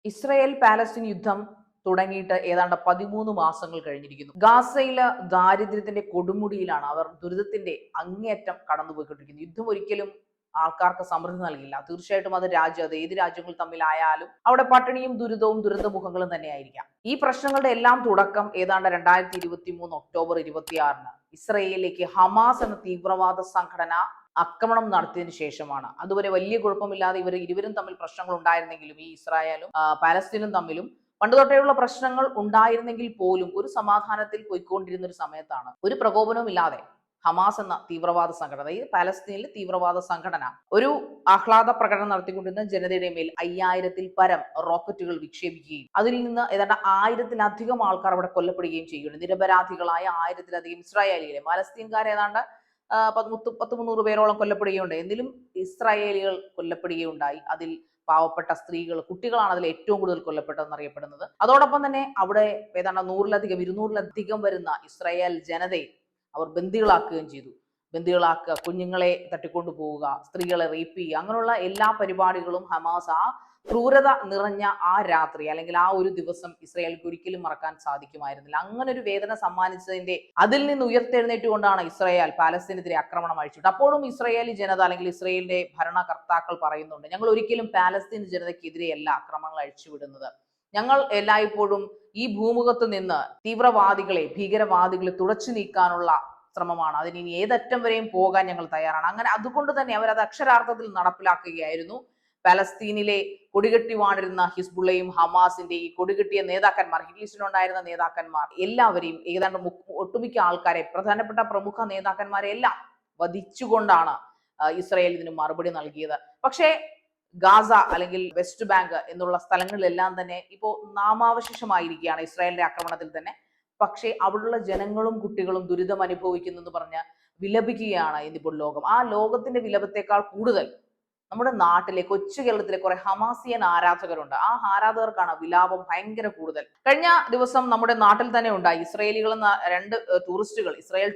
Israel Palestine യുദ്ധം തുടങ്ങിയിട്ട് ഏതാണ്ട് 13 മാസങ്ങൾ കഴിഞ്ഞിരിക്കുന്നു. ഗാസയിലെ ദാരിദ്ര്യത്തിന്റെ കൊടുമുടിയിലാണ് അവർ ദുരിതത്തിന്റെ അങ്ങേയറ്റം കടന്നുപോയിക്കൊണ്ടിരിക്കുന്നത്. യുദ്ധം ഒരിക്കലും ആൾക്കാർക്ക് സമൃദ്ധി നൽകില്ല. തീർച്ചയായിട്ടും അത് ഏത് രാജ്യങ്ങൾ തമ്മിലായാലും അവിടെ പട്ടിണിയും ദുരിതവും ദുരന്തമുഖങ്ങളും തന്നെയായിരിക്കാം. ഈ പ്രശ്നങ്ങളുടെ എല്ലാം തുടക്കം ഏതാണ്ട് 2023 ഒക്ടോബർ 26-ന് ഇസ്രയേലിലേക്ക് ഹമാസ് എന്ന തീവ്രവാദ സംഘടന ആക്രമണം നടത്തിയതിനു ശേഷമാണ്. അതുവരെ വലിയ കുഴപ്പമില്ലാതെ ഇരുവരും തമ്മിൽ പ്രശ്നങ്ങൾ ഉണ്ടായിരുന്നെങ്കിലും ഈ ഇസ്രായേലും പാലസ്തീനും തമ്മിലും പണ്ട് തൊട്ടേയുള്ള പ്രശ്നങ്ങൾ ഉണ്ടായിരുന്നെങ്കിൽ പോലും ഒരു സമാധാനത്തിൽ പോയിക്കൊണ്ടിരുന്ന ഒരു സമയത്താണ് ഒരു പ്രകോപനവും ഇല്ലാതെ ഹമാസ് എന്ന തീവ്രവാദ സംഘടന, ഈ പാലസ്തീനിലെ തീവ്രവാദ സംഘടന ഒരു ആഹ്ലാദ പ്രകടനം നടത്തിക്കൊണ്ടിരുന്ന ജനതയുടെ മേൽ 5000-ൽ പരം റോക്കറ്റുകൾ വിക്ഷേപിക്കുകയും അതിൽ നിന്ന് ഏതാണ്ട് 1000-ലധികം ആൾക്കാർ അവിടെ കൊല്ലപ്പെടുകയും ചെയ്യുന്നുണ്ട്. നിരപരാധികളായ 1000-ലധികം ഇസ്രായേലികളെ, പാലസ്തീൻകാർ ഏതാണ്ട് 300 പേരോളം കൊല്ലപ്പെടുകയുണ്ടായി. എന്തിലും ഇസ്രായേലികൾ കൊല്ലപ്പെടുകയുണ്ടായി. അതിൽ പാവപ്പെട്ട സ്ത്രീകൾ, കുട്ടികളാണ് അതിൽ ഏറ്റവും കൂടുതൽ കൊല്ലപ്പെട്ടതെന്ന് അറിയപ്പെടുന്നത്. അതോടൊപ്പം തന്നെ അവിടെ ഏതാണ്ട് 200-ലധികം വരുന്ന ഇസ്രായേൽ ജനതയെ അവർ ബന്ദികളാക്കുകയും ചെയ്തു. ബന്ദികളാക്കുക, കുഞ്ഞുങ്ങളെ തട്ടിക്കൊണ്ടു പോവുക, സ്ത്രീകളെ റേപ്പ് ചെയ്യുക, അങ്ങനെയുള്ള എല്ലാ പരിപാടികളും ഹമാസ് ആ ക്രൂരത നിറഞ്ഞ ആ രാത്രി അല്ലെങ്കിൽ ആ ഒരു ദിവസം ഇസ്രായേലിക്ക് ഒരിക്കലും മറക്കാൻ സാധിക്കുമായിരുന്നില്ല. അങ്ങനെ ഒരു വേദന സമ്മാനിച്ചതിന്റെ അതിൽ നിന്ന് ഉയർത്തെഴുന്നേറ്റുകൊണ്ടാണ് ഇസ്രായേൽ പാലസ്തീനെതിരെ ആക്രമണം അഴിച്ചത്. അപ്പോഴും ഇസ്രായേലി ജനത അല്ലെങ്കിൽ ഇസ്രായേലിന്റെ ഭരണകർത്താക്കൾ പറയുന്നുണ്ട്, ഞങ്ങൾ ഒരിക്കലും പാലസ്തീൻ ജനതയ്ക്കെതിരെയല്ല ആക്രമണങ്ങൾ അഴിച്ചുവിടുന്നത്. ഞങ്ങൾ എല്ലായ്പ്പോഴും ഈ ഭൂമുഖത്ത് നിന്ന് തീവ്രവാദികളെ, ഭീകരവാദികളെ തുടച്ചു നീക്കാനുള്ള ശ്രമമാണ്. അതിന് ഇനി ഏതറ്റം വരെയും പോകാൻ ഞങ്ങൾ തയ്യാറാണ്. അങ്ങനെ അതുകൊണ്ട് തന്നെ അവരത് അക്ഷരാർത്ഥത്തിൽ നടപ്പിലാക്കുകയായിരുന്നു. പാലസ്തീനിലെ കൊടികെട്ടി വാണിരുന്ന ഹിസ്ബുള്ളയും ഹമാസിന്റെ ഈ കൊടികെട്ടിയ നേതാക്കന്മാർ, ഹിറ്റ്ലിസ്റ്റിലുണ്ടായിരുന്ന നേതാക്കന്മാർ എല്ലാവരെയും, ഏതാണ്ട് ഒട്ടുമിക്ക ആൾക്കാരെ, പ്രധാനപ്പെട്ട പ്രമുഖ നേതാക്കന്മാരെ എല്ലാം വധിച്ചുകൊണ്ടാണ് ഇസ്രായേൽ ഇതിന് മറുപടി നൽകിയത്. പക്ഷേ ഗാസ അല്ലെങ്കിൽ വെസ്റ്റ് ബാങ്ക് എന്നുള്ള സ്ഥലങ്ങളിലെല്ലാം തന്നെ ഇപ്പോൾ നാമാവശേഷമായിരിക്കുകയാണ് ഇസ്രായേലിന്റെ ആക്രമണത്തിൽ തന്നെ. പക്ഷേ അവിടെയുള്ള ജനങ്ങളും കുട്ടികളും ദുരിതം അനുഭവിക്കുന്നു എന്ന് പറഞ്ഞ് വിലപിക്കുകയാണ് ഇന്നിപ്പോൾ ലോകം. ആ ലോകത്തിന്റെ വിലപത്തേക്കാൾ കൂടുതൽ നമ്മുടെ നാട്ടിലെ, കൊച്ചു കേരളത്തിലെ കുറെ ഹമാസിയൻ ആരാധകരുണ്ട്. ആ ആരാധകർക്കാണ് വിലാപം ഭയങ്കര കൂടുതൽ. കഴിഞ്ഞ ദിവസം നമ്മുടെ നാട്ടിൽ തന്നെ ഉണ്ടായി. ഇസ്രായേൽ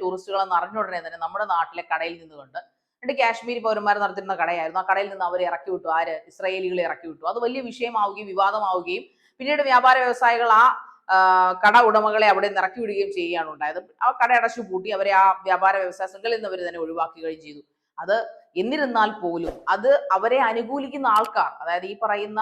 ടൂറിസ്റ്റുകൾ എന്ന് അറിഞ്ഞ ഉടനെ തന്നെ നമ്മുടെ നാട്ടിലെ കടയിൽ നിന്നുകൊണ്ട്, കാശ്മീരി പൗരന്മാർ നടത്തുന്ന കടയായിരുന്നു, ആ കടയിൽ നിന്ന് അവരെ ഇറക്കി വിട്ടു. ഇസ്രായേലികളെ ഇറക്കി വിട്ടു. അത് വലിയ വിഷയമാവുകയും വിവാദമാവുകയും പിന്നീട് വ്യാപാര വ്യവസായികൾ ആ കട ഉടമകളെ അവിടെ നിന്ന് ഇറക്കി വിടുകയും ചെയ്യുകയാണ് ഉണ്ടായത്. ആ കട അടച്ചു പൂട്ടി അവരെ ആ വ്യാപാര വ്യവസായ ശൃംഖലയിൽ നിന്ന് അവർ തന്നെ ഒഴിവാക്കുകയും ചെയ്തു. എന്നിരുന്നാൽ പോലും അത് അവരെ അനുകൂലിക്കുന്ന ആൾക്കാർ, അതായത് ഈ പറയുന്ന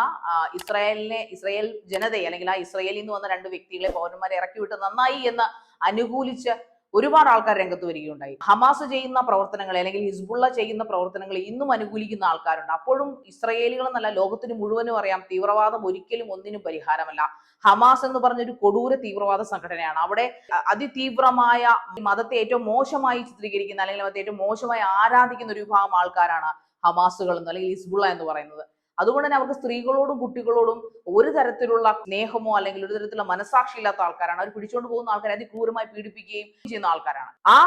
ഇസ്രായേൽ ജനതയെ അല്ലെങ്കിൽ ആ ഇസ്രായേലിൽ നിന്ന് വന്ന 2 വ്യക്തികളെ, പൗരന്മാരെ ഇറക്കി വിട്ട് നന്നായി എന്ന് അനുകൂലിച്ച് ഒരുപാട് ആൾക്കാർ രംഗത്ത് വരികയുണ്ടായി. ഹമാസ് ചെയ്യുന്ന പ്രവർത്തനങ്ങളെ അല്ലെങ്കിൽ ഹിസ്ബുള്ള ചെയ്യുന്ന പ്രവർത്തനങ്ങളെ ഇന്നും അനുകൂലിക്കുന്ന ആൾക്കാരുണ്ട്. അപ്പോഴും ഇസ്രായേലികൾ എന്നല്ല, ലോകത്തിന് മുഴുവനും അറിയാം, തീവ്രവാദം ഒരിക്കലും ഒന്നിനും പരിഹാരമല്ല. ഹമാസ് എന്ന് പറഞ്ഞൊരു കൊടൂര തീവ്രവാദ സംഘടനയാണ്. അവിടെ അതിതീവ്രമായ മതത്തെ ഏറ്റവും മോശമായി ചിത്രീകരിക്കുന്ന അല്ലെങ്കിൽ മതത്തെ ഏറ്റവും മോശമായി ആരാധിക്കുന്ന ഒരു വിഭാഗം ആൾക്കാരാണ് ഹമാസുകൾ എന്ന് അല്ലെങ്കിൽ ഹിസ്ബുള്ള എന്ന് പറയുന്നത്. അതുകൊണ്ട് തന്നെ അവർക്ക് സ്ത്രീകളോടും കുട്ടികളോടും ഒരു തരത്തിലുള്ള സ്നേഹമോ അല്ലെങ്കിൽ ഒരു തരത്തിലുള്ള മനസാക്ഷിയില്ലാത്ത ആൾക്കാരാണ്. അവർ പിടിച്ചുകൊണ്ട് പോകുന്ന ആൾക്കാരെ അതിക്രൂരമായി പീഡിപ്പിക്കുകയും ചെയ്യുന്ന ആൾക്കാരാണ്. ആ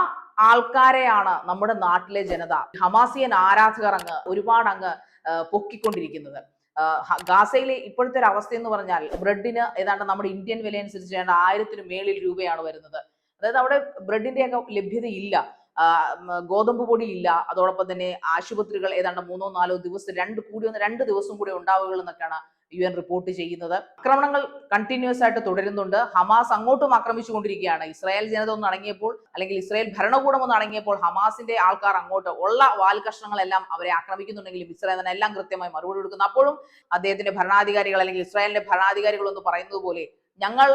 ആൾക്കാരെയാണ് നമ്മുടെ നാട്ടിലെ ജനത, ഹമാസിയൻ ആരാധകർ ഒരുപാട് പൊക്കിക്കൊണ്ടിരിക്കുന്നത്. ഗാസയിലെ ഇപ്പോഴത്തെ ഒരു അവസ്ഥ എന്ന് പറഞ്ഞാൽ ബ്രെഡിന് ഏതാണ്ട് നമ്മുടെ ഇന്ത്യൻ വില അനുസരിച്ച് 1000-ന് മേളിൽ രൂപയാണ് വരുന്നത്. അതായത് അവിടെ ബ്രെഡിന്റെയൊക്കെ ലഭ്യതയില്ല, ഗോതമ്പ് പൊടി ഇല്ല. അതോടൊപ്പം തന്നെ ആശുപത്രികൾ ഏതാണ്ട് 3-4 ദിവസം, 2 ദിവസം കൂടി ഉണ്ടാവുക എന്നൊക്കെയാണ് UN റിപ്പോർട്ട് ചെയ്യുന്നത്. ആക്രമണങ്ങൾ കണ്ടിന്യൂസ് ആയിട്ട് തുടരുന്നുണ്ട്. ഹമാസ് അങ്ങോട്ടും ആക്രമിച്ചുകൊണ്ടിരിക്കുകയാണ്. ഇസ്രായേൽ ജനത ഒന്ന് അടങ്ങിയപ്പോൾ അല്ലെങ്കിൽ ഇസ്രായേൽ ഭരണകൂടം ഒന്ന് അടങ്ങിയപ്പോൾ ഹമാസിന്റെ ആൾക്കാർ അങ്ങോട്ട് ഉള്ള വാൽ കഷ്ണങ്ങളെല്ലാം അവരെ ആക്രമിക്കുന്നുണ്ടെങ്കിലും ഇസ്രായേൽ തന്നെ എല്ലാം കൃത്യമായി മറുപടി കൊടുക്കുന്നു. അപ്പോഴും അദ്ദേഹത്തിന്റെ ഭരണാധികാരികൾ അല്ലെങ്കിൽ ഇസ്രായേലിന്റെ ഭരണാധികാരികൾ എന്ന് പറയുന്നത് പോലെ ഞങ്ങൾ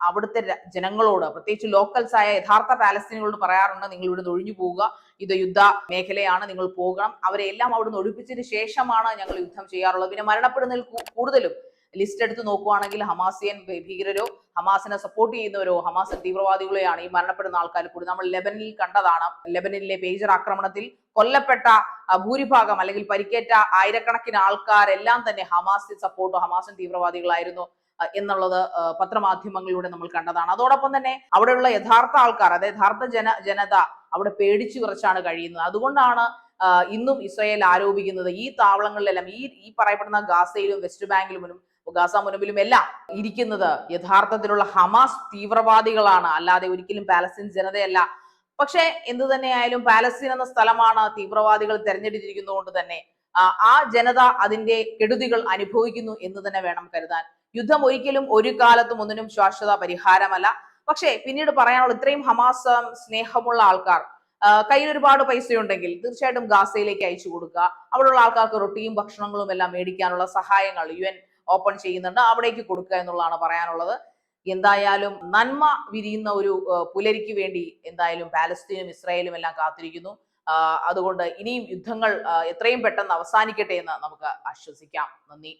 അവിടുത്തെ ജനങ്ങളോട്, പ്രത്യേകിച്ച് ലോക്കൽസ് ആയ യഥാർത്ഥ പാലസ്തീനികളോട് പറയാറുണ്ട്, നിങ്ങൾ ഇവിടുന്ന് ഒഴിഞ്ഞു പോവുക, ഇത് യുദ്ധ മേഖലയാണ്, നിങ്ങൾ പോകണം. അവരെ എല്ലാം അവിടുന്ന് ഒഴിപ്പിച്ചതിന് ശേഷമാണ് ഞങ്ങൾ യുദ്ധം ചെയ്യാറുള്ളത്. പിന്നെ മരണപ്പെടുന്നതിൽ കൂടുതലും ലിസ്റ്റ് എടുത്ത് നോക്കുവാണെങ്കിൽ ഹമാസിയൻ ഭീകരരോ ഹമാസിനെ സപ്പോർട്ട് ചെയ്യുന്നവരോ ഹമാസിൻ തീവ്രവാദികളെയാണ് ഈ മരണപ്പെടുന്ന ആൾക്കാർ കൂടി. നമ്മൾ ലെബനിൽ കണ്ടതാണ്. ലെബനിലെ പേജർ ആക്രമണത്തിൽ കൊല്ലപ്പെട്ട ഭൂരിഭാഗം അല്ലെങ്കിൽ പരിക്കേറ്റ ആയിരക്കണക്കിന് ആൾക്കാരെല്ലാം തന്നെ ഹമാസിൻ സപ്പോർട്ടോ ഹമാസിൻ തീവ്രവാദികളായിരുന്നു എന്നുള്ളത് പത്രമാധ്യമങ്ങളിലൂടെ നമ്മൾ കണ്ടതാണ്. അതോടൊപ്പം തന്നെ അവിടെയുള്ള യഥാർത്ഥ ആൾക്കാർ, അതായത് യഥാർത്ഥ ജനത അവിടെ പേടിച്ചു വിറച്ചാണ് കഴിയുന്നത്. അതുകൊണ്ടാണ് ഇന്നും ഇസ്രായേൽ ആരോപിക്കുന്നത് ഈ താവളങ്ങളിലെല്ലാം ഈ പറയപ്പെടുന്ന ഗാസയിലും വെസ്റ്റ് ബാങ്കിലും ഗാസ മുനമ്പിലും എല്ലാം ഇരിക്കുന്നത് യഥാർത്ഥത്തിലുള്ള ഹമാസ് തീവ്രവാദികളാണ്, അല്ലാതെ ഒരിക്കലും പാലസ്തീൻ ജനതയല്ല. പക്ഷെ എന്തു തന്നെയായാലും പാലസ്തീൻ എന്ന സ്ഥലമാണ് തീവ്രവാദികൾ തെരഞ്ഞെടുത്തിരിക്കുന്നതുകൊണ്ട് തന്നെ ആ ജനത അതിന്റെ കെടുതികൾ അനുഭവിക്കുന്നു എന്ന് തന്നെ വേണം കരുതാൻ. യുദ്ധം ഒരിക്കലും ഒരു കാലത്തും ഒന്നിനും ശാശ്വത പരിഹാരമല്ല. പക്ഷേ പിന്നീട് പറയാനുള്ള, ഇത്രയും ഹമാസ് സ്നേഹമുള്ള ആൾക്കാർ കയ്യിൽ ഒരുപാട് പൈസയുണ്ടെങ്കിൽ തീർച്ചയായിട്ടും ഗാസയിലേക്ക് അയച്ചു കൊടുക്കുക. അവിടെയുള്ള ആൾക്കാർക്ക് റൊട്ടിയും ഭക്ഷണങ്ങളും എല്ലാം മേടിക്കാനുള്ള സഹായങ്ങൾ UN ഓപ്പൺ ചെയ്യുന്നുണ്ട്, അവിടേക്ക് കൊടുക്കുക എന്നുള്ളതാണ് പറയാനുള്ളത്. എന്തായാലും നന്മ വിരിയുന്ന ഒരു പുലരിക്ക് വേണ്ടി എന്തായാലും പാലസ്തീനും ഇസ്രായേലും എല്ലാം കാത്തിരിക്കുന്നു. അതുകൊണ്ട് ഇനിയും യുദ്ധങ്ങൾ എത്രയും പെട്ടെന്ന് അവസാനിക്കട്ടെ എന്ന് നമുക്ക് ആശ്വസിക്കാം. നന്ദി.